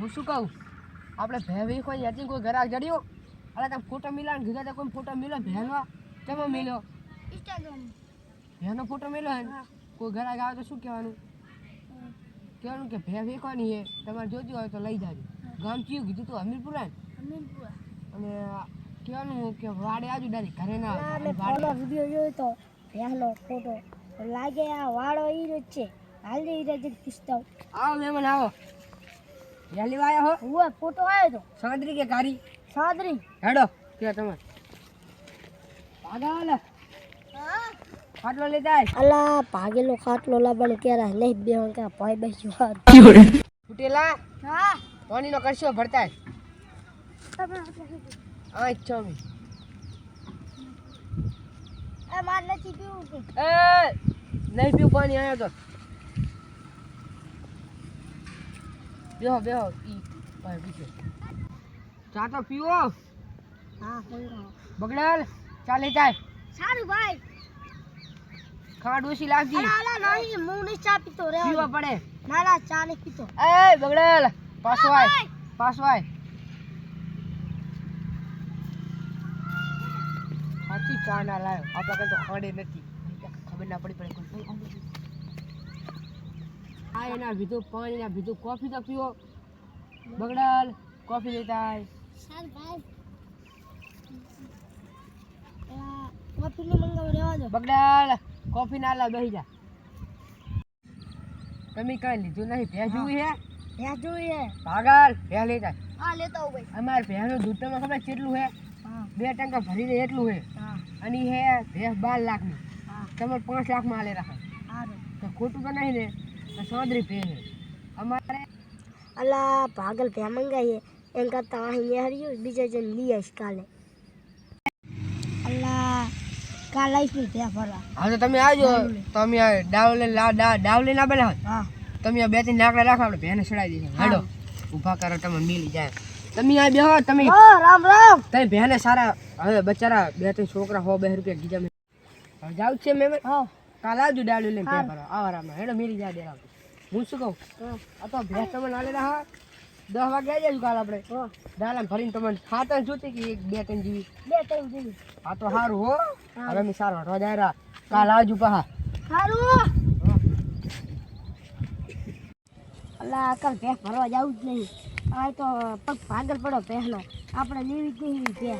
હું શું કહું આપણે ભેવી કોઈ હતી કોઈ ઘરાક જડ્યો અરે તમે ફોટો મિલાને કીધા તો કોઈ ફોટો મિલો ભેનો કેમ મિલ્યો ઇન્સ્ટાગ્રામ ભેનો ફોટો મિલ્યો હે કોઈ ઘરાક આવે તો શું કહેવાનું કહેવાનું કે ભેવી કોની હે તમારે જોતી હોય તો લઈ જાજો ગામ કયું કીધું તું હમીરપુરા અમીનપુરા અને કહેવાનું કે વાડે આજુ ડાયરેક્ટ ઘરે ના અમે ફોટો વિડિયો જોયો તો પહેલો ફોટો લાગે આ વાળો ઈ જ છે હાલ દે ઈ જ પૂછતા આવો મહેમાન આવો વહેલી વાયા હો હુએ ફોટો આવ્યો તો સાદરી કે કારી સાદરી હેડો કે તમે ભાગા લે હા ખાટલો લઈ જાય અલા ભાગેલો ખાટલો લાવવાનો કેરા લઈ બેહન કા ભાઈ બેસી વાત ફૂટેલા હા પાણીનો કરશો ભરતાય આ ચોમી એ માર નથી પીવું કે એ નહીં પીવું પાણી આવ્યો તો બેહો બેહો ઈ ભાઈ પીછે ચા તો પીવો હા બોલો બગડેલ ચા લઈ જાય સારું ભાઈ ખાંડ ઓછી લાગજી અલા નહીં હું નહીં ચા પીતો રે પીવા પડે ના ના ચા નહીં પીતો એ બગડેલ પાછો આય સાચી ચા ના લાયો આપણા કઈ તો ખાંડે નથી ખબર ના પડી પડે આ એના બીજું પાણી ના બીજું કોફી તો પીવો બગડેલ કોફી લેતા આય સારું ભાઈ કોફી ને મંગાવ રેવા દો બગડાલ કોફી ના લાવ બેહી જા તમે કાંઈ લીધું નહીં ભેંસ જોવી હે ત્યાં જોઈએ ભાગાલ ભેંસ લઈ જાય હા લેતા આવું ભાઈ અમારે ભેંસનું દૂધ તમને ખબર કેટલું હે હા 2 ટંકા ભરીને એટલું હે હા અને હે ભેંસ 12 લાખની હા તમારે 5 લાખમાં આલે રાખે સારું તો ખોટું તો નહીં ને તો સાંદરી ભેંસ હે અમારે અલા પાગલ ભે મંગાઈએ એમ કરતા અહીં હરિયું બીજા જણ લઈ આવીશ કાલે અલા કાલ આવીશ ને ત્યાં ફરવા હા તો તમે આવજો તમે ડાવ લઈને આવેલા હોય હા તમે આ 2-3 લાકડા રાખો આપણે ભેંને ચડાવી દઈશું હેડો ઊભા કરો તમે મિલી જાય તમે આ બેહો તમે રામ રામ તમે ભેંને સારા હવે બચારા 2-3 છોકરા 100-200 રૂપિયા ગીજા મેં હવે જાવ છે મેં હા કાલ આવજો ડાળું લઈને ભેં કરો આવારામાં હેડો મિલી જાય દેરા હું શું કહું આ તો ભેંસ તમને નાલે રહા 10 વાગે આવી જજો કાલ આપણે ડાળામાં ભરીને તમને ખાતા જોતી કે 2-3 જેવી 2-3 જેવી આ તો સારું હો હવે મેં સારો રોજાયરા કાલ આવજો પહા સારું અલા કાલ ભે ફરવા જવું જ નહીં આ તો પગ ભાગલ પડો પહેલો આપણે લેવી જ નહીં ભે